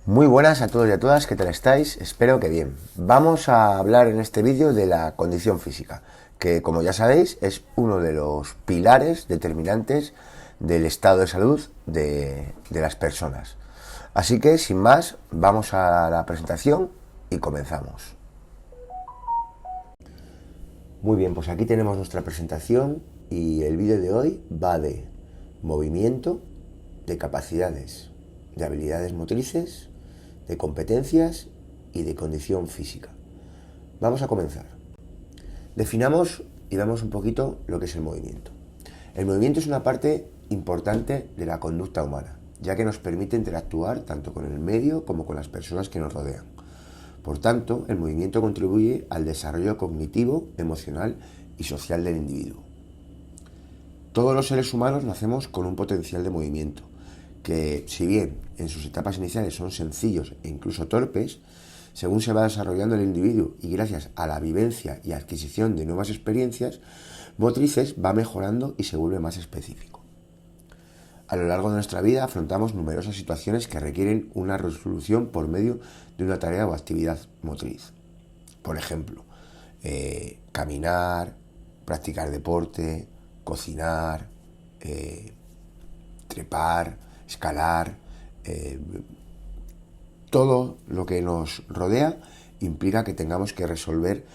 Muy buenas a todos y a todas, ¿qué tal estáis? Espero que bien. Vamos a hablar en este vídeo de la condición física, que como ya sabéis es uno de los pilares determinantes del estado de salud de las personas. Así que sin más, vamos a la presentación y comenzamos. Muy bien, pues aquí tenemos nuestra presentación y el vídeo de hoy va de movimiento, de capacidades, de habilidades motrices, de competencias y de condición física. Vamos a comenzar. Definamos y veamos un poquito lo que es el movimiento. El movimiento es una parte importante de la conducta humana, ya que nos permite interactuar tanto con el medio como con las personas que nos rodean. Por tanto, el movimiento contribuye al desarrollo cognitivo, emocional y social del individuo. Todos los seres humanos nacemos con un potencial de movimiento, que si bien en sus etapas iniciales son sencillos e incluso torpes, según se va desarrollando el individuo y gracias a la vivencia y adquisición de nuevas experiencias motrices va mejorando y se vuelve más específico. A lo largo de nuestra vida afrontamos numerosas situaciones que requieren una resolución por medio de una tarea o actividad motriz. Por ejemplo, caminar, practicar deporte, cocinar, trepar, escalar, todo lo que nos rodea implica que tengamos que resolver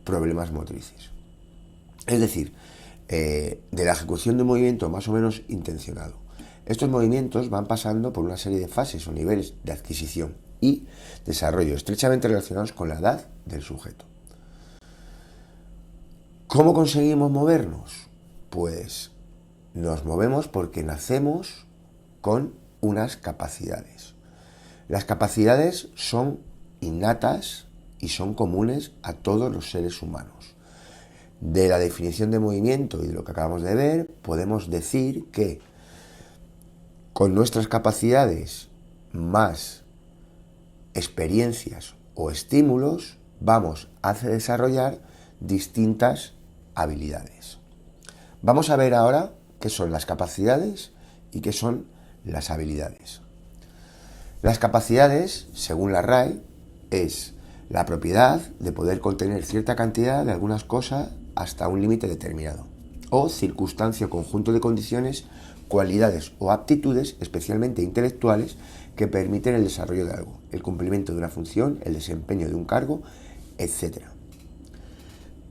problemas motrices. Es decir, de la ejecución de un movimiento más o menos intencionado. Estos movimientos van pasando por una serie de fases o niveles de adquisición y desarrollo estrechamente relacionados con la edad del sujeto. ¿Cómo conseguimos movernos? Pues nos movemos porque nacemos con unas capacidades. Las capacidades son innatas y son comunes a todos los seres humanos. De la definición de movimiento y de lo que acabamos de ver, podemos decir que con nuestras capacidades más experiencias o estímulos vamos a desarrollar distintas habilidades. Vamos a ver ahora qué son las capacidades y qué son las habilidades. Las capacidades, según la RAE, es la propiedad de poder contener cierta cantidad de algunas cosas hasta un límite determinado, o circunstancia o conjunto de condiciones, cualidades o aptitudes, especialmente intelectuales, que permiten el desarrollo de algo, el cumplimiento de una función, el desempeño de un cargo, etc.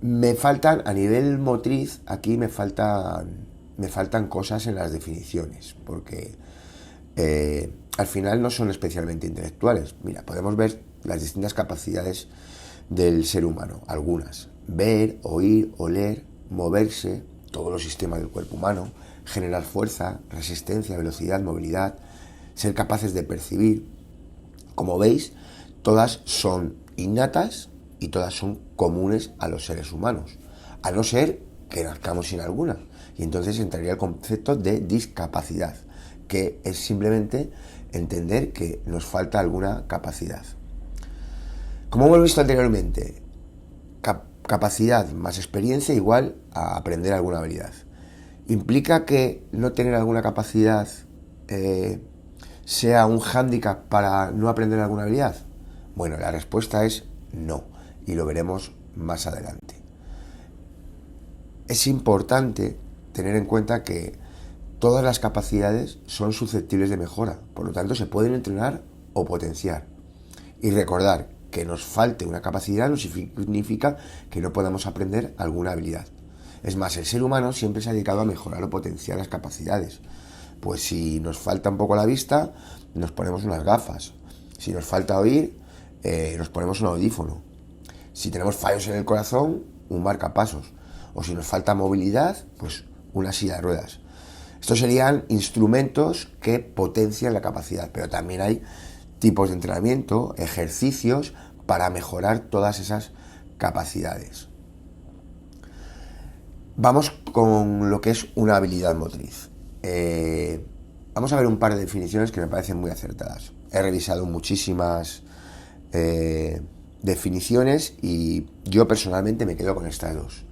Me faltan, a nivel motriz, aquí me faltan cosas en las definiciones, porque al final no son especialmente intelectuales. Mira, podemos ver las distintas capacidades del ser humano, algunas: ver, oír, oler, moverse, todos los sistemas del cuerpo humano, generar fuerza, resistencia, velocidad, movilidad, ser capaces de percibir. Como veis, todas son innatas y todas son comunes a los seres humanos, a no ser que nazcamos sin alguna. Y entonces entraría el concepto de discapacidad, que es simplemente entender que nos falta alguna capacidad. Como hemos visto anteriormente, capacidad más experiencia igual a aprender alguna habilidad. ¿Implica que no tener alguna capacidad sea un hándicap para no aprender alguna habilidad? Bueno, la respuesta es no, y lo veremos más adelante. Es importante tener en cuenta que todas las capacidades son susceptibles de mejora, por lo tanto se pueden entrenar o potenciar. Y recordar que nos falte una capacidad no significa que no podamos aprender alguna habilidad. Es más, el ser humano siempre se ha dedicado a mejorar o potenciar las capacidades. Pues si nos falta un poco la vista, nos ponemos unas gafas. Si nos falta oír, nos ponemos un audífono. Si tenemos fallos en el corazón, un marcapasos. O si nos falta movilidad, pues una silla de ruedas. Estos serían instrumentos que potencian la capacidad, pero también hay tipos de entrenamiento, ejercicios para mejorar todas esas capacidades. Vamos con lo que es una habilidad motriz. Vamos a ver un par de definiciones que me parecen muy acertadas. He revisado muchísimas definiciones y yo personalmente me quedo con estas dos.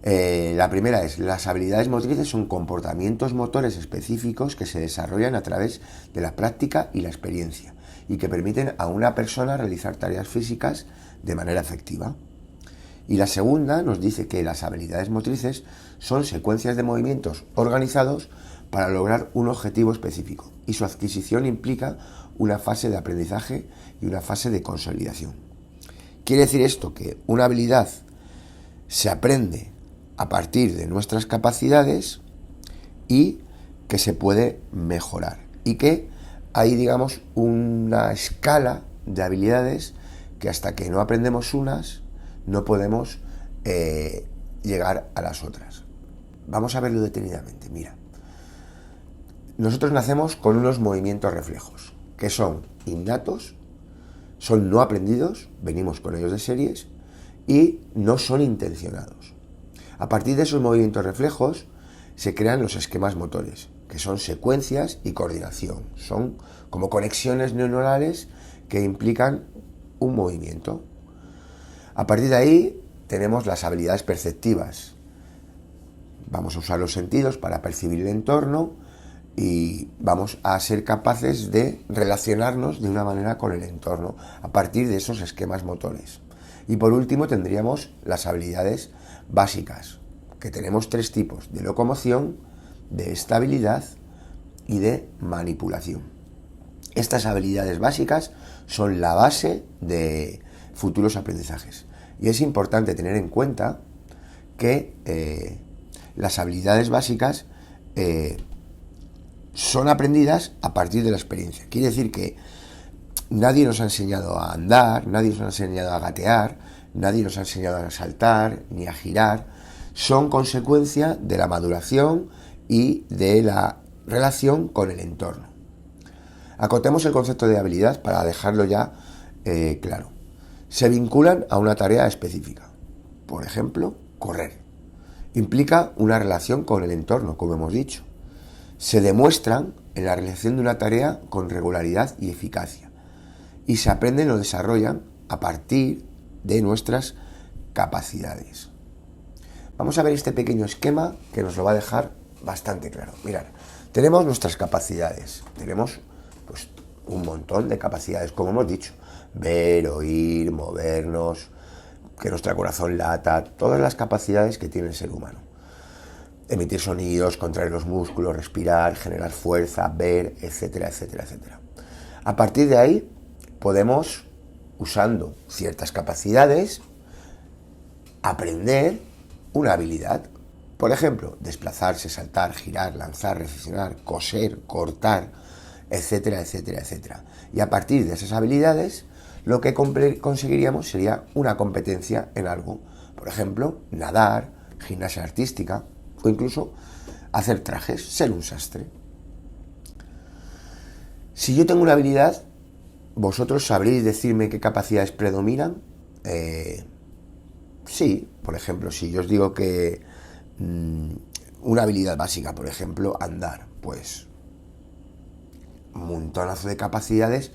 La primera es, las habilidades motrices son comportamientos motores específicos que se desarrollan a través de la práctica y la experiencia y que permiten a una persona realizar tareas físicas de manera efectiva. Y la segunda nos dice que las habilidades motrices son secuencias de movimientos organizados para lograr un objetivo específico y su adquisición implica una fase de aprendizaje y una fase de consolidación. Quiere decir esto que una habilidad se aprende a partir de nuestras capacidades y que se puede mejorar y que hay, digamos, una escala de habilidades que hasta que no aprendemos unas no podemos llegar a las otras. Vamos a verlo detenidamente. Mira, nosotros nacemos con unos movimientos reflejos que son innatos, son no aprendidos, venimos con ellos de series y no son intencionados. A partir de esos movimientos reflejos se crean los esquemas motores, que son secuencias y coordinación. Son como conexiones neuronales que implican un movimiento. A partir de ahí tenemos las habilidades perceptivas. Vamos a usar los sentidos para percibir el entorno y vamos a ser capaces de relacionarnos de una manera con el entorno a partir de esos esquemas motores. Y por último tendríamos las habilidades básicas, que tenemos tres tipos: de locomoción, de estabilidad y de manipulación. Estas habilidades básicas son la base de futuros aprendizajes. Y es importante tener en cuenta que las habilidades básicas son aprendidas a partir de la experiencia. Quiere decir que nadie nos ha enseñado a andar, nadie nos ha enseñado a gatear, nadie nos ha enseñado a saltar ni a girar. Son consecuencia de la maduración y de la relación con el entorno. Acotemos el concepto de habilidad para dejarlo ya claro. Se vinculan a una tarea específica. Por ejemplo, correr. Implica una relación con el entorno, como hemos dicho. Se demuestran en la realización de una tarea con regularidad y eficacia. Y se aprenden o desarrollan a partir de nuestras capacidades. Vamos a ver este pequeño esquema que nos lo va a dejar bastante claro. Mirad, tenemos nuestras capacidades. Tenemos pues un montón de capacidades, como hemos dicho. Ver, oír, movernos, que nuestro corazón lata, todas las capacidades que tiene el ser humano. Emitir sonidos, contraer los músculos, respirar, generar fuerza, ver, etcétera, etcétera, etcétera. A partir de ahí podemos, usando ciertas capacidades, aprender una habilidad. Por ejemplo, desplazarse, saltar, girar, lanzar, reflexionar, coser, cortar, etcétera, etcétera, etcétera. Y a partir de esas habilidades, lo que conseguiríamos sería una competencia en algo. Por ejemplo, nadar, gimnasia artística o incluso hacer trajes, ser un sastre. Si yo tengo una habilidad, ¿vosotros sabréis decirme qué capacidades predominan? Sí, por ejemplo, si yo os digo que una habilidad básica, por ejemplo, andar, pues un montonazo de capacidades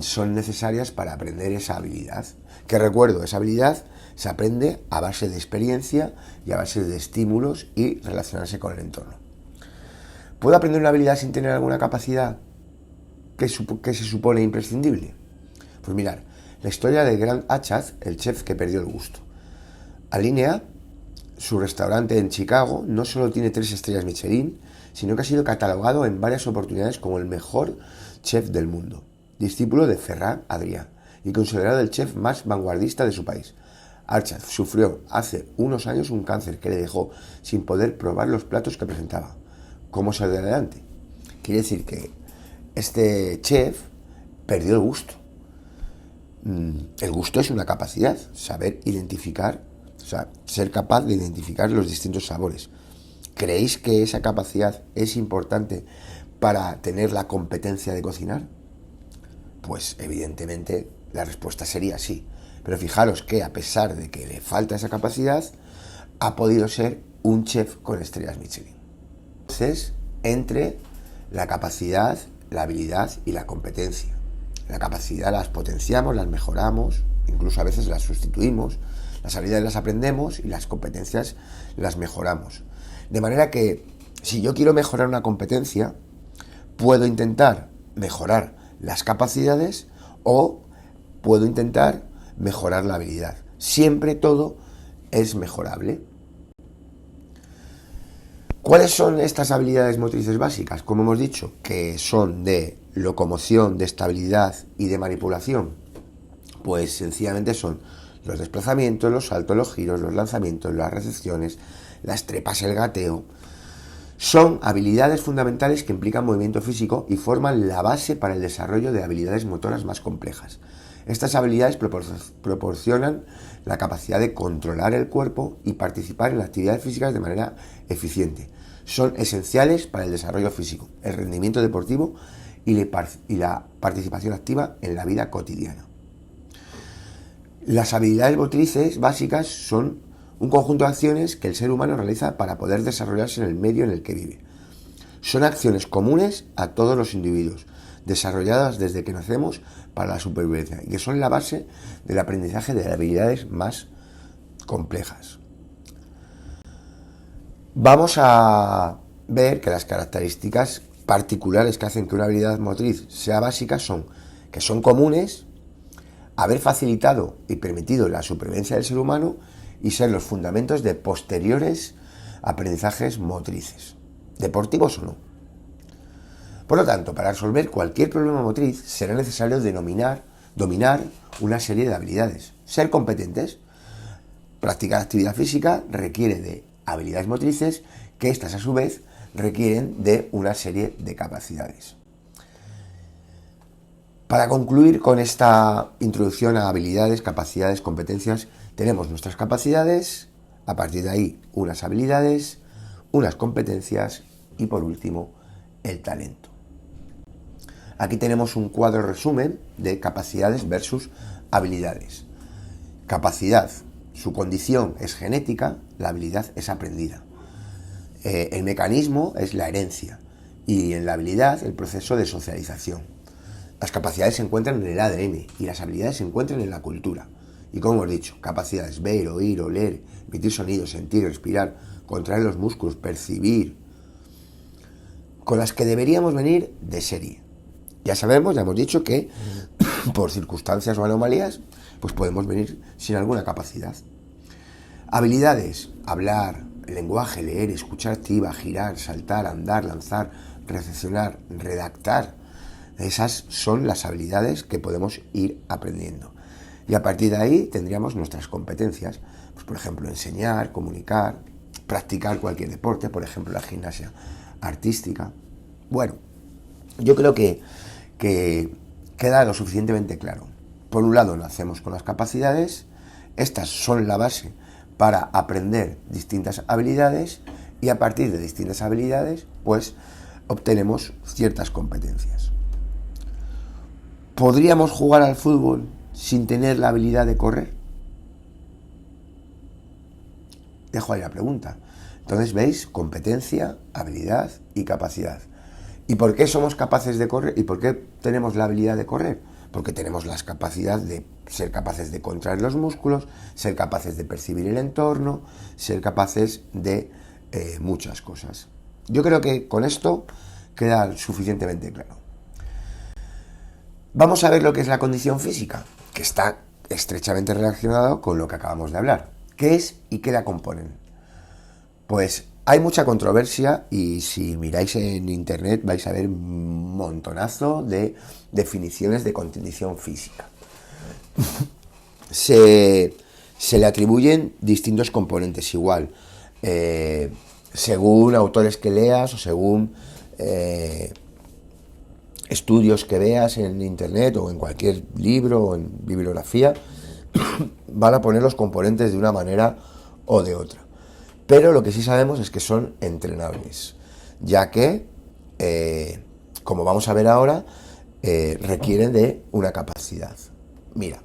son necesarias para aprender esa habilidad. Que recuerdo, esa habilidad se aprende a base de experiencia y a base de estímulos y relacionarse con el entorno. ¿Puedo aprender una habilidad sin tener alguna capacidad que se supone imprescindible? Pues mirad, la historia de Grant Achatz, el chef que perdió el gusto. Alinea, su restaurante en Chicago, no solo tiene 3 estrellas Michelin, sino que ha sido catalogado en varias oportunidades como el mejor chef del mundo, discípulo de Ferran Adrià y considerado el chef más vanguardista de su país. Achatz sufrió hace unos años un cáncer que le dejó sin poder probar los platos que presentaba. ¿Cómo salió adelante? Quiere decir que este chef perdió el gusto. El gusto es una capacidad, saber identificar, o sea, ser capaz de identificar los distintos sabores. ¿Creéis que esa capacidad es importante para tener la competencia de cocinar? Pues evidentemente la respuesta sería sí. Pero fijaros que a pesar de que le falta esa capacidad, ha podido ser un chef con estrellas Michelin. Entonces, entre la capacidad, la habilidad y la competencia. La capacidad las potenciamos, las mejoramos, incluso a veces las sustituimos. Las habilidades las aprendemos y las competencias las mejoramos. De manera que si yo quiero mejorar una competencia, puedo intentar mejorar las capacidades o puedo intentar mejorar la habilidad. Siempre todo es mejorable. ¿Cuáles son estas habilidades motrices básicas? Como hemos dicho, que son de locomoción, de estabilidad y de manipulación. Pues sencillamente son los desplazamientos, los saltos, los giros, los lanzamientos, las recepciones, las trepas, el gateo. Son habilidades fundamentales que implican movimiento físico y forman la base para el desarrollo de habilidades motoras más complejas. Estas habilidades proporcionan la capacidad de controlar el cuerpo y participar en las actividades físicas de manera eficiente. Son esenciales para el desarrollo físico, el rendimiento deportivo y la participación activa en la vida cotidiana. Las habilidades motrices básicas son un conjunto de acciones que el ser humano realiza para poder desarrollarse en el medio en el que vive. Son acciones comunes a todos los individuos, desarrolladas desde que nacemos para la supervivencia y que son la base del aprendizaje de habilidades más complejas. Vamos a ver que las características particulares que hacen que una habilidad motriz sea básica son que son comunes, haber facilitado y permitido la supervivencia del ser humano y ser los fundamentos de posteriores aprendizajes motrices, deportivos o no. Por lo tanto, para resolver cualquier problema motriz será necesario dominar una serie de habilidades. Ser competentes. Practicar actividad física requiere de habilidades motrices que estas a su vez requieren de una serie de capacidades. Para concluir con esta introducción a habilidades, capacidades, competencias, tenemos nuestras capacidades, a partir de ahí unas habilidades, unas competencias y por último el talento. Aquí tenemos un cuadro resumen de capacidades versus habilidades. Capacidad, su condición es genética, la habilidad es aprendida. El mecanismo es la herencia y en la habilidad el proceso de socialización. Las capacidades se encuentran en el ADN y las habilidades se encuentran en la cultura. Y como hemos dicho, capacidades: ver, oír, oler, emitir sonidos, sentir, respirar, contraer los músculos, percibir, con las que deberíamos venir de serie. Ya sabemos, ya hemos dicho que por circunstancias o anomalías, pues podemos venir sin alguna capacidad. Habilidades: hablar, lenguaje, leer, escuchar activa, girar, saltar, andar, lanzar, recepcionar, redactar. Esas son las habilidades que podemos ir aprendiendo. Y a partir de ahí tendríamos nuestras competencias. Pues, por ejemplo, enseñar, comunicar, practicar cualquier deporte, por ejemplo, la gimnasia artística. Bueno, yo creo que queda lo suficientemente claro. Por un lado, nacemos con las capacidades. Estas son la base para aprender distintas habilidades y a partir de distintas habilidades, pues, obtenemos ciertas competencias. ¿Podríamos jugar al fútbol sin tener la habilidad de correr? Dejo ahí la pregunta. Entonces, ¿veis? Competencia, habilidad y capacidad. ¿Y por qué somos capaces de correr? ¿Y por qué tenemos la habilidad de correr? Porque tenemos la capacidad de ser capaces de contraer los músculos, ser capaces de percibir el entorno, ser capaces de muchas cosas. Yo creo que con esto queda suficientemente claro. Vamos a ver lo que es la condición física, que está estrechamente relacionado con lo que acabamos de hablar. ¿Qué es y qué la componen? Pues hay mucha controversia y si miráis en internet vais a ver un montonazo de definiciones de condición física. Se le atribuyen distintos componentes igual, según autores que leas o según estudios que veas en internet o en cualquier libro o en bibliografía, van a poner los componentes de una manera o de otra. Pero lo que sí sabemos es que son entrenables, ya que, como vamos a ver ahora, requieren de una capacidad. Mira,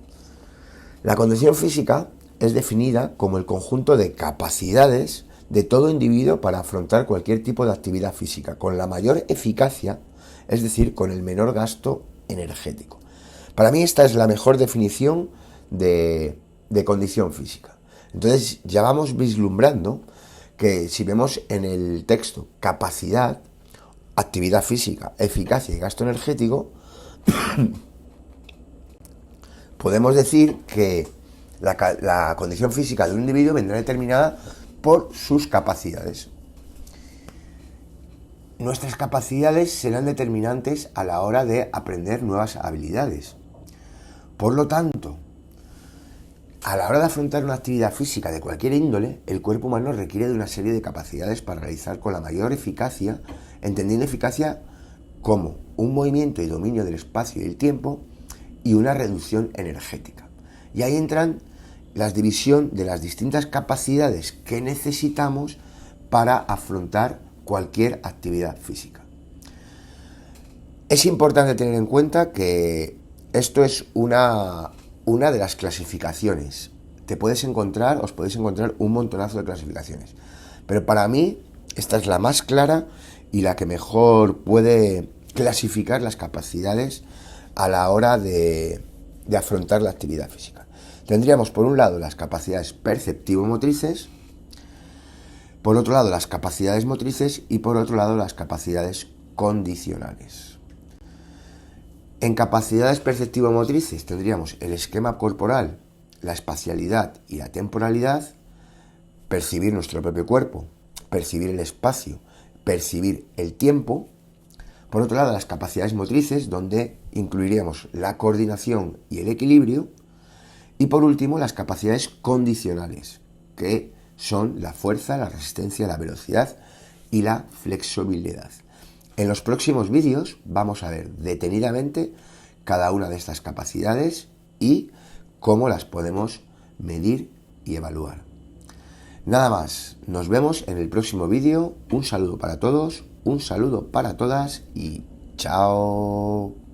la condición física es definida como el conjunto de capacidades de todo individuo para afrontar cualquier tipo de actividad física, con la mayor eficacia, es decir, con el menor gasto energético. Para mí esta es la mejor definición de condición física. Entonces ya vamos vislumbrando que si vemos en el texto capacidad, actividad física, eficacia y gasto energético, podemos decir que la condición física de un individuo vendrá determinada por sus capacidades. Nuestras capacidades serán determinantes a la hora de aprender nuevas habilidades. Por lo tanto, a la hora de afrontar una actividad física de cualquier índole, el cuerpo humano requiere de una serie de capacidades para realizar con la mayor eficacia, entendiendo eficacia como un movimiento y dominio del espacio y el tiempo y una reducción energética. Y ahí entran la división de las distintas capacidades que necesitamos para afrontar cualquier actividad física. Es importante tener en cuenta que esto es una de las clasificaciones. Os podéis encontrar un montonazo de clasificaciones. Pero para mí, esta es la más clara y la que mejor puede clasificar las capacidades a la hora de afrontar la actividad física. Tendríamos por un lado las capacidades perceptivo-motrices, por otro lado las capacidades motrices y por otro lado las capacidades condicionales. En capacidades perceptivo-motrices tendríamos el esquema corporal, la espacialidad y la temporalidad, percibir nuestro propio cuerpo, percibir el espacio, percibir el tiempo. Por otro lado, las capacidades motrices, donde incluiríamos la coordinación y el equilibrio. Y por último, las capacidades condicionales, que son la fuerza, la resistencia, la velocidad y la flexibilidad. En los próximos vídeos vamos a ver detenidamente cada una de estas capacidades y cómo las podemos medir y evaluar. Nada más, nos vemos en el próximo vídeo. Un saludo para todos, un saludo para todas y chao.